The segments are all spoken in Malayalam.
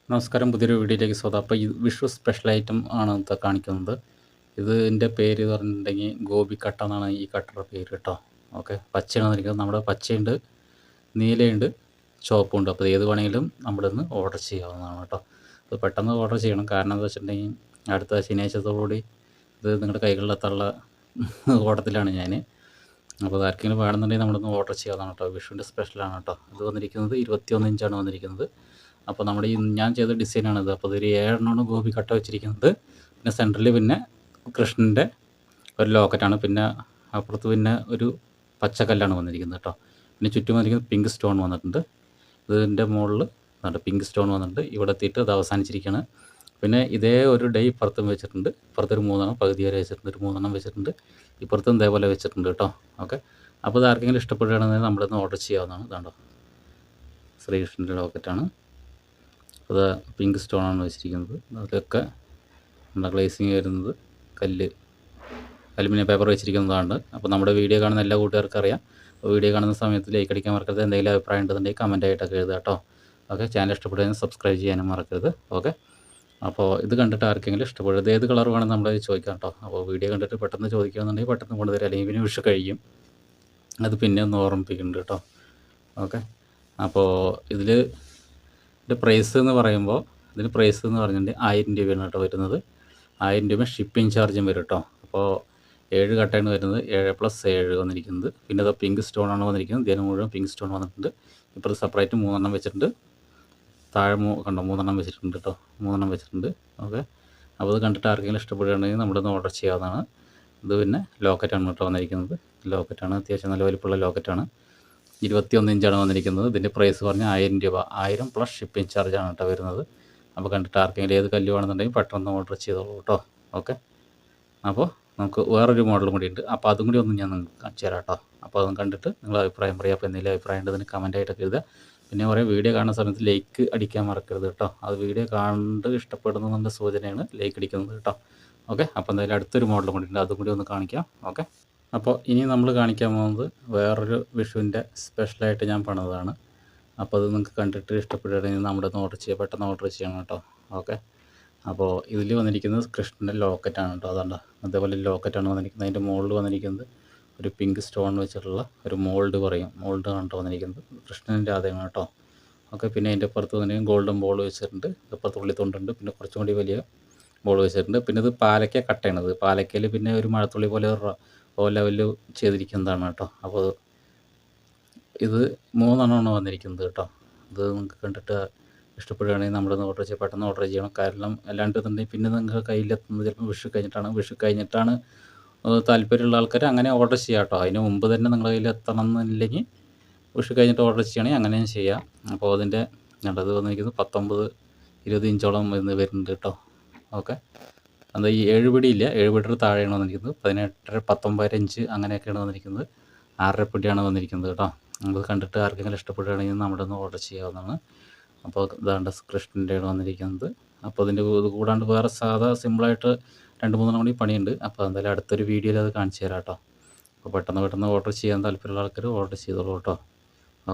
നമസ്കാരം. പുതിയൊരു വീഡിയോയിലേക്ക് സ്വാഗതം. അപ്പോൾ ഈ വിഷു സ്പെഷ്യൽ ഐറ്റം ആണ് ഇന്നത്തെ കാണിക്കുന്നത്. ഇതിൻ്റെ പേര് പറഞ്ഞിട്ടുണ്ടെങ്കിൽ ഗോപി കട്ട എന്നാണ് ഈ കട്ടയുടെ പേര് കേട്ടോ. ഓക്കെ, പച്ചയാണ് വന്നിരിക്കുന്നത്. നമ്മുടെ പച്ചയുണ്ട്, നീലയുണ്ട്, ചുവപ്പുണ്ട്. അപ്പോൾ ഏത് വേണമെങ്കിലും നമ്മുടെ ഇന്ന് ഓർഡർ ചെയ്യാവുന്നതാണ് കേട്ടോ. അത് പെട്ടെന്ന് ഓർഡർ ചെയ്യണം. കാരണം എന്താ വെച്ചിട്ടുണ്ടെങ്കിൽ അടുത്ത ശനിയാഴ്ചത്തോടുകൂടി ഇത് നിങ്ങളുടെ കൈകളിലെത്താനുള്ള ഓട്ടത്തിലാണ് ഞാൻ. അപ്പോൾ അത് ആർക്കെങ്കിലും വേണമെന്നുണ്ടെങ്കിൽ നമ്മളൊന്ന് ഓർഡർ ചെയ്യാവുന്നതാണ് കേട്ടോ. വിഷുവിൻ്റെ സ്പെഷ്യലാണ് കേട്ടോ. ഇത് വന്നിരിക്കുന്നത് 21 ഇഞ്ചാണ് വന്നിരിക്കുന്നത്. അപ്പോൾ നമ്മുടെ ഈ ഞാൻ ചെയ്ത ഡിസൈനാണിത്. അപ്പോൾ ഇതൊരു 7 ഗോപി കട്ട വെച്ചിരിക്കുന്നത്. പിന്നെ സെൻറ്ററിൽ പിന്നെ കൃഷ്ണൻ്റെ ഒരു ലോക്കറ്റാണ്. പിന്നെ അപ്പുറത്ത് പിന്നെ ഒരു പച്ചക്കല്ലാണ് വന്നിരിക്കുന്നത് കേട്ടോ. പിന്നെ ചുറ്റും വന്നിരിക്കുന്നത് പിങ്ക് സ്റ്റോൺ വന്നിട്ടുണ്ട്. ഇതിൻ്റെ മുകളിൽ പിങ്ക് സ്റ്റോൺ വന്നിട്ടുണ്ട്. ഇവിടെ എത്തിയിട്ട് അത് അവസാനിച്ചിരിക്കുകയാണ്. പിന്നെ ഇതേ ഒരു ഡേ ഇപ്പുറത്തും വെച്ചിട്ടുണ്ട്. ഇപ്പുറത്തൊരു 3 പകുതി വരെ വെച്ചിട്ടുണ്ട്. ഒരു 3 വെച്ചിട്ടുണ്ട്. ഇപ്പുറത്തും ഇതേപോലെ വെച്ചിട്ടുണ്ട് കേട്ടോ. ഓക്കെ, അപ്പോൾ ഇത് ആർക്കെങ്കിലും ഇഷ്ടപ്പെടുകയാണെന്നുണ്ടെങ്കിൽ നമ്മളിന്ന് ഓർഡർ ചെയ്യാവുന്നതാണ്. ഇതാണ്ടോ ശ്രീകൃഷ്ണൻ്റെ ലോക്കറ്റാണ്. അത് പിങ്ക് സ്റ്റോണാണ് വെച്ചിരിക്കുന്നത്. അതിലൊക്കെ നമ്മുടെ ഗ്ലേസിങ് വരുന്നത് അലുമിനിയം പേപ്പർ വെച്ചിരിക്കുന്നതാണ്. അപ്പോൾ നമ്മുടെ വീഡിയോ കാണുന്ന എല്ലാ കൂട്ടുകാർക്കും അറിയാം. അപ്പോൾ വീഡിയോ കാണുന്ന സമയത്ത് ലൈക്ക് അടിക്കാൻ മറക്കരുത്. എന്തെങ്കിലും അഭിപ്രായം ഉണ്ടെന്നുണ്ടെങ്കിൽ കമൻ്റ് ആയിട്ടൊക്കെ എഴുതുക കേട്ടോ. ഓക്കെ, ചാനൽ ഇഷ്ടപ്പെടുകയും സബ്സ്ക്രൈബ് ചെയ്യാനും മറക്കരുത്. ഓക്കെ, അപ്പോൾ ഇത് കണ്ടിട്ട് ആർക്കെങ്കിലും ഇഷ്ടപ്പെടുന്നത് ഏത് കളർ വേണം നമ്മൾ ചോദിക്കാം കേട്ടോ. അപ്പോൾ വീഡിയോ കണ്ടിട്ട് പെട്ടെന്ന് ചോദിക്കുകയാണെന്നുണ്ടെങ്കിൽ പെട്ടെന്ന് കൊണ്ടുതരാം. അല്ലെങ്കിൽ പിന്നെ വിഷു കഴിയും. അത് പിന്നെ ഒന്ന് ഓർമ്മിപ്പിക്കുന്നുണ്ട് കേട്ടോ. ഓക്കെ, അപ്പോൾ ഇതിൻ്റെ പ്രൈസ് എന്ന് പറയുമ്പോൾ ഇതിന് പ്രൈസ് എന്ന് പറഞ്ഞിട്ടുണ്ടെങ്കിൽ 1000 രൂപയാണ് കേട്ടോ വരുന്നത്. 1000 രൂപ ഷിപ്പിംഗ് ചാർജും വരും കേട്ടോ. അപ്പോൾ 7 കട്ടയാണ് വരുന്നത്. 7+7 വന്നിരിക്കുന്നത്. പിന്നെ അത് പിങ്ക് സ്റ്റോണാണ് വന്നിരിക്കുന്നത്. ഇതിന് മുഴുവൻ പിങ്ക് സ്റ്റോൺ വന്നിട്ടുണ്ട്. ഇപ്പോൾ സെപ്പറേറ്റ് 3 വെച്ചിട്ടുണ്ട്. താഴെ കണ്ടോ 3 വെച്ചിട്ടുണ്ട് കേട്ടോ. 3 വെച്ചിട്ടുണ്ട്. ഓക്കെ, അപ്പോൾ ഇത് കണ്ടിട്ട് ആർക്കെങ്കിലും ഇഷ്ടപ്പെടുകയാണെങ്കിൽ നമ്മളൊന്ന് ഓർഡർ ചെയ്യാവുന്നതാണ്. ഇത് പിന്നെ ലോക്കറ്റാണ് കേട്ടോ വന്നിരിക്കുന്നത്. ലോക്കറ്റാണ്, അത്യാവശ്യം നല്ല വലിപ്പമുള്ള ലോക്കറ്റാണ്. 21 ഇഞ്ചാണ് വന്നിരിക്കുന്നത്. ഇതിൻ്റെ പ്രൈസ് പറഞ്ഞാൽ 1000 രൂപ. 1000 പ്ലസ് ഷിപ്പിംഗ് ചാർജാണ് കേട്ടോ വരുന്നത്. അപ്പോൾ കണ്ടിട്ട് ആർക്കെങ്കിലും ഏത് കല്ല് വേണമെന്നുണ്ടെങ്കിൽ പെട്ടെന്ന് ഓർഡർ ചെയ്തോളൂ കേട്ടോ. ഓക്കെ, അപ്പോൾ നമുക്ക് വേറൊരു മോഡലും കൂടി ഉണ്ട്. അപ്പോൾ അതും കൂടി ഒന്ന് ഞാൻ നിങ്ങൾക്ക് കാണിച്ചു തരാം കേട്ടോ. അപ്പോൾ അതും കണ്ടിട്ട് നിങ്ങൾ അഭിപ്രായം പറയുക. അപ്പോൾ എന്തെങ്കിലും അഭിപ്രായം ഉണ്ടെങ്കിൽ കമൻ്റ് ആയിട്ടൊക്കെ എഴുതുക. പിന്നെ കുറേ വീഡിയോ കാണുന്ന സമയത്ത് ലൈക്ക് അടിക്കാൻ മറക്കരുത് കേട്ടോ. അത് വീഡിയോ കണ്ട് ഇഷ്ടപ്പെടുന്നതിൻ്റെ സൂചനയാണ് ലൈക്ക് അടിക്കുന്നത് കേട്ടോ. ഓക്കെ, അപ്പോൾ എന്തായാലും അടുത്തൊരു മോഡലും കൂടി ഉണ്ട്. അതും കൂടി ഒന്ന് കാണിക്കാം. ഓക്കെ, അപ്പോൾ ഇനി നമ്മൾ കാണിക്കാൻ പോകുന്നത് വേറൊരു വിഷുവിൻ്റെ സ്പെഷ്യലായിട്ട് ഞാൻ പണിതാണ്. അപ്പോൾ അത് നിങ്ങൾക്ക് കണ്ടിട്ട് ഇഷ്ടപ്പെടുകയാണെങ്കിൽ നമ്മുടെ ഒന്ന് ഓർഡർ ചെയ്യുക. പെട്ടെന്ന് ഓർഡർ ചെയ്യണം കേട്ടോ. ഓക്കെ, അപ്പോൾ ഇതിൽ വന്നിരിക്കുന്നത് കൃഷ്ണൻ്റെ ലോക്കറ്റാണ് കേട്ടോ. അതുകൊണ്ട് അതേപോലെ ലോക്കറ്റാണ് വന്നിരിക്കുന്നത്. അതിൻ്റെ മുകളിൽ വന്നിരിക്കുന്നത് ഒരു പിങ്ക് സ്റ്റോൺ വെച്ചിട്ടുള്ള ഒരു മോൾഡ് പറയും. മോൾഡ് ആണ് കേട്ടോ വന്നിരിക്കുന്നത്. കൃഷ്ണൻ്റെ അതേമാണ് കേട്ടോ. ഓക്കെ, പിന്നെ അതിൻ്റെ അപ്പുറത്ത് വന്നിരിക്കുന്നത് ഗോൾഡൻ ബോൾ വെച്ചിട്ടുണ്ട്. ഇപ്പുറത്ത് ഉള്ളിത്തൊണ്ടുണ്ട്. പിന്നെ കുറച്ചും കൂടി വലിയ ബോൾ വെച്ചിട്ടുണ്ട്. പിന്നെ ഇത് പാലക്ക കട്ടയാണത്. പാലക്കയിൽ പിന്നെ ഒരു മഴത്തുള്ളി പോലെ ലെവലിൽ ചെയ്തിരിക്കുന്നതാണ് കേട്ടോ. അപ്പോൾ ഇത് 3 വന്നിരിക്കുന്നത് കേട്ടോ. ഇത് നിങ്ങൾക്ക് കണ്ടിട്ട് ഇഷ്ടപ്പെടുകയാണെങ്കിൽ നമ്മളൊന്ന് ഓർഡർ ചെയ്യുക. പെട്ടെന്ന് ഓർഡർ ചെയ്യണം. കാരണം അല്ലാണ്ടെന്നുണ്ടെങ്കിൽ പിന്നെ നിങ്ങൾക്ക് കയ്യിലെത്തുന്നത് ചിലപ്പോൾ വിഷു കഴിഞ്ഞിട്ടാണ് താല്പര്യമുള്ള ആൾക്കാർ അങ്ങനെ ഓർഡർ ചെയ്യുക കേട്ടോ. അതിന് മുമ്പ് തന്നെ നിങ്ങളുടെ കയ്യിൽ എത്തണം എന്നില്ലെങ്കിൽ വിഷു കഴിഞ്ഞിട്ട് ഓർഡർ ചെയ്യണമെങ്കിൽ അങ്ങനെയും ചെയ്യാം. അപ്പോൾ അതിൻ്റെ നല്ലത് വന്നിരിക്കുന്നത് 19-20 ഇഞ്ചോളം വരുന്നുണ്ട് കേട്ടോ. ഓക്കെ, അത് ഈ 7 പിടിയില്ല, 7 പിടിയുടെ താഴെയാണ് വന്നിരിക്കുന്നത്. 18-19 ഇഞ്ച് അങ്ങനെയൊക്കെയാണ് വന്നിരിക്കുന്നത്. 6.5 പിടിയാണ് വന്നിരിക്കുന്നത് കേട്ടോ. അത് കണ്ടിട്ട് ആർക്കെങ്കിലും ഇഷ്ടപ്പെടുകയാണെങ്കിൽ നമ്മുടെ ഒന്ന് ഓർഡർ ചെയ്യാവുന്നതാണ്. അപ്പോൾ ഇതാണ്ട് കൃഷ്ണൻ്റെയാണ് വന്നിരിക്കുന്നത്. അപ്പോൾ ഇതിൻ്റെ ഇത് കൂടാണ്ട് വേറെ സാധാ സിമ്പിളായിട്ട് 2-3 കൂടി പണിയുണ്ട്. അപ്പോൾ എന്തായാലും അടുത്തൊരു വീഡിയോയിൽ അത് കാണിച്ചു തരാം കേട്ടോ. അപ്പോൾ പെട്ടെന്ന് ഓർഡർ ചെയ്യാൻ താല്പര്യമുള്ള ആൾക്കാർ ഓർഡർ ചെയ്തോളൂ കേട്ടോ.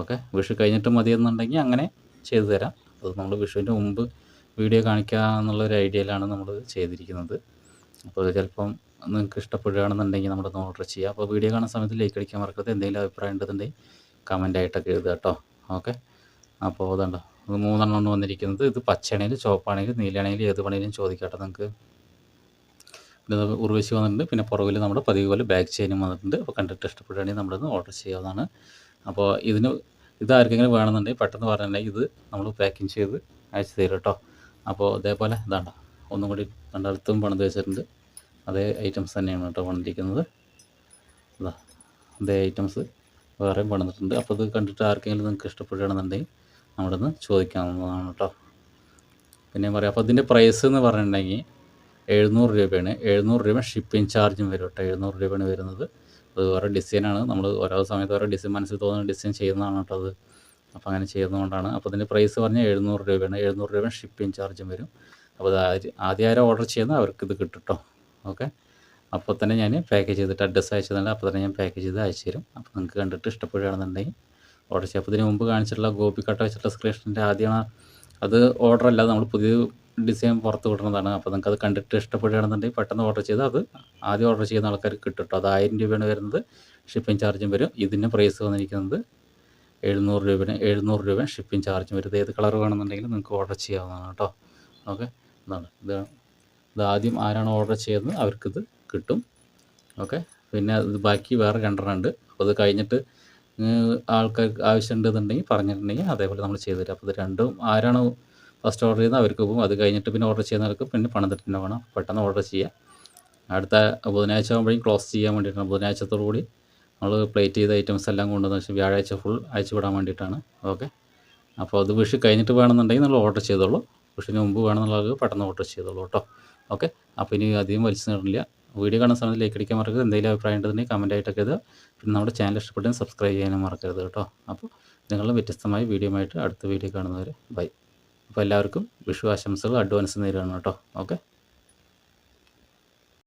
ഓക്കെ, വിഷു കഴിഞ്ഞിട്ട് മതിയെന്നുണ്ടെങ്കിൽ അങ്ങനെ ചെയ്തു തരാം. അത് നമ്മൾ വിഷുവിൻ്റെ മുമ്പ് വീഡിയോ കാണിക്കുക എന്നുള്ളൊരു ഐഡിയയിലാണ് നമ്മൾ ചെയ്തിരിക്കുന്നത്. അപ്പോൾ ചിലപ്പം നിങ്ങൾക്ക് ഇഷ്ടപ്പെടുകയാണെന്നുണ്ടെങ്കിൽ നമ്മളൊന്ന് ഓർഡർ ചെയ്യുക. അപ്പോൾ വീഡിയോ കാണുന്ന സമയത്ത് ലൈക്ക് അടിക്കാൻ മറക്കരുത്. എന്തെങ്കിലും അഭിപ്രായം ഉണ്ടെന്നുണ്ടെങ്കിൽ കമൻ്റ് ആയിട്ടൊക്കെ എഴുതുക കേട്ടോ. ഓക്കെ, അപ്പോൾ അതുണ്ടോ ഇത് 3 വന്നിരിക്കുന്നത്. ഇത് പച്ചയാണെങ്കിലും ചുവപ്പാണെങ്കിലും നീലയാണെങ്കിലും ഏത് പണിയിലും ചോദിക്കാം കേട്ടോ നിങ്ങൾക്ക്. പിന്നെ ഉർവശി വന്നിട്ടുണ്ട്. പിന്നെ പുറകിൽ നമ്മുടെ പതിവ് പോലെ ബാക്ക് ചെയിനും വന്നിട്ടുണ്ട്. അപ്പോൾ കണ്ടിട്ട് ഇഷ്ടപ്പെടുകയാണെങ്കിൽ നമ്മളൊന്ന് ഓർഡർ ചെയ്യാവുന്നതാണ്. അപ്പോൾ ഇത് ആർക്കെങ്കിലും വേണമെന്നുണ്ടെങ്കിൽ പെട്ടെന്ന് പറഞ്ഞിട്ടുണ്ടെങ്കിൽ ഇത് നമ്മൾ പാക്കിങ് ചെയ്ത് അയച്ചു തരും കേട്ടോ. അപ്പോൾ അതേപോലെ ഇതാണ്ടോ ഒന്നും കൂടി അടുത്തും പണിത് വെച്ചിട്ടുണ്ട്. അതേ ഐറ്റംസ് തന്നെയാണ് കേട്ടോ പണിതിരിക്കുന്നത്. അതേ ഐറ്റംസ് വേറെയും പണിതിട്ടുണ്ട്. അപ്പോൾ ഇത് കണ്ടിട്ട് ആർക്കെങ്കിലും നിങ്ങൾക്ക് ഇഷ്ടപ്പെടുകയാണെന്നുണ്ടെങ്കിൽ നമ്മളൊന്ന് ചോദിക്കാവുന്നതാണ് കേട്ടോ. പിന്നെ പറയാം, അപ്പോൾ ഇതിൻ്റെ പ്രൈസ് എന്ന് പറഞ്ഞിട്ടുണ്ടെങ്കിൽ 700 രൂപയാണ്. 700 രൂപ ഷിപ്പിംഗ് ചാർജും വരും കേട്ടോ. 700 രൂപയാണ് വരുന്നത്. അത് വേറെ ഡിസൈനാണ്. നമ്മൾ ഓരോ സമയത്ത് ഓരോ ഡിസൈൻ മനസ്സിൽ തോന്നുന്ന ഡിസൈൻ ചെയ്യുന്നതാണ് കേട്ടോ അത്. അപ്പോൾ അങ്ങനെ ചെയ്യുന്നതുകൊണ്ടാണ്. അപ്പോൾ ഇതിൻ്റെ പ്രൈസ് പറഞ്ഞാൽ 700 രൂപയാണ്. 700 രൂപ ഷിപ്പിംഗ് ചാർജും വരും. അപ്പോൾ ആദ്യം ആരോ ഓർഡർ ചെയ്യുന്നത് അവർക്ക് ഇത് കിട്ടും കേട്ടോ. ഓക്കെ, അപ്പോൾ തന്നെ ഞാൻ പാക്കേജ് ചെയ്തിട്ട് അഡ്രസ്സ് അയച്ചതല്ല, അപ്പോൾ തന്നെ ഞാൻ പാക്കേജ് ചെയ്ത് അയച്ചു തരും. അപ്പോൾ നിങ്ങൾക്ക് കണ്ടിട്ട് ഇഷ്ടപ്പെടുകയാണെന്നുണ്ടെങ്കിൽ ഓർഡർ ചെയ്യാം. അപ്പോൾ ഇതിന് മുമ്പ് കാണിച്ചിട്ടുള്ള ഗോപി കട്ട വെച്ചിട്ടുള്ള സ്ക്രീനിൻ്റെ ആദ്യമാണ് അത് ഓർഡർ അല്ലാതെ നമ്മൾ പുതിയ ഡിസൈൻ പുറത്ത് വിടുന്നതാണ്. അപ്പോൾ നിങ്ങൾക്ക് അത് കണ്ടിട്ട് ഇഷ്ടപ്പെടുകയാണെന്നുണ്ടെങ്കിൽ പെട്ടെന്ന് ഓർഡർ ചെയ്താൽ അത് ആദ്യം ഓർഡർ ചെയ്യുന്ന ആൾക്കാർക്ക് കിട്ടും കേട്ടോ. അത് 1000 രൂപയാണ് വരുന്നത്. ഷിപ്പിംഗ് ചാർജും വരും. ഇതിന് പ്രൈസ് വന്നിരിക്കുന്നത് 700 രൂപ ഷിപ്പിംഗ് ചാർജും വരും. ഏത് കളർ വേണമെന്നുണ്ടെങ്കിൽ നിങ്ങൾക്ക് ഓർഡർ ചെയ്യാവുന്നതാണ് കേട്ടോ. ഓക്കെ, ഇത് ആദ്യം ആരാണ് ഓർഡർ ചെയ്യുന്നത് അവർക്കിത് കിട്ടും. ഓക്കെ, പിന്നെ ഇത് ബാക്കി വേറെ 2 ഉണ്ട്. അപ്പോൾ അത് കഴിഞ്ഞിട്ട് ആൾക്കാർക്ക് ആവശ്യമുണ്ടെന്നുണ്ടെങ്കിൽ പറഞ്ഞിട്ടുണ്ടെങ്കിൽ അതേപോലെ നമ്മൾ ചെയ്തു തരാം. അപ്പോൾ ഇത് രണ്ടും ആരാണ് ഫസ്റ്റ് ഓർഡർ ചെയ്യുന്നത് അവർക്ക് പോകും. അത് കഴിഞ്ഞിട്ട് പിന്നെ ഓർഡർ ചെയ്യുന്നവർക്ക് പിന്നെ പണം തന്നെ വേണം. പെട്ടെന്ന് ഓർഡർ ചെയ്യുക. അടുത്ത ബുധനാഴ്ച ആകുമ്പോഴേക്കും ക്ലോസ് ചെയ്യാൻ വേണ്ടിയിട്ടാണ്. ബുധനാഴ്ചത്തോടു കൂടി നമ്മൾ പ്ലേറ്റ് ചെയ്ത ഐറ്റംസ് എല്ലാം കൊണ്ടുവന്ന് വെച്ചാൽ വ്യാഴാഴ്ച ഫുൾ അയച്ചു വിടാൻ വേണ്ടിയിട്ടാണ്. ഓക്കെ, അപ്പോൾ അത് വിഷു കഴിഞ്ഞിട്ട് വേണമെന്നുണ്ടെങ്കിൽ നമ്മൾ ഓർഡർ ചെയ്തോളൂ. വിഷുവിന് മുമ്പ് വേണമെന്നുള്ളത് പെട്ടെന്ന് ഓർഡർ ചെയ്തോളൂ കേട്ടോ. ഓക്കെ, അപ്പോൾ ഇനി അധികം വലിച്ചു നീട്ടില്ല. വീഡിയോ കാണുന്ന സമയത്ത് ലൈക്ക് അടിക്കാൻ മറക്കരുത്. എന്തെങ്കിലും അഭിപ്രായം ഉണ്ടെന്നുണ്ടെങ്കിൽ കമൻറ്റ് ആയിട്ടൊക്കെ ഇത്. പിന്നെ നമ്മുടെ ചാനൽ ഇഷ്ടപ്പെട്ടെങ്കിൽ സബ്സ്ക്രൈബ് ചെയ്യാനും മറക്കരുത് കേട്ടോ. അപ്പോൾ നിങ്ങളും വ്യത്യസ്തമായ വീഡിയോ ആയിട്ട് അടുത്ത വീഡിയോ കാണുന്നവരെ ബൈ. അപ്പോൾ എല്ലാവർക്കും വിഷു ആശംസകൾ അഡ്വാൻസ് നേരുകയാണ് കേട്ടോ. ഓക്കെ.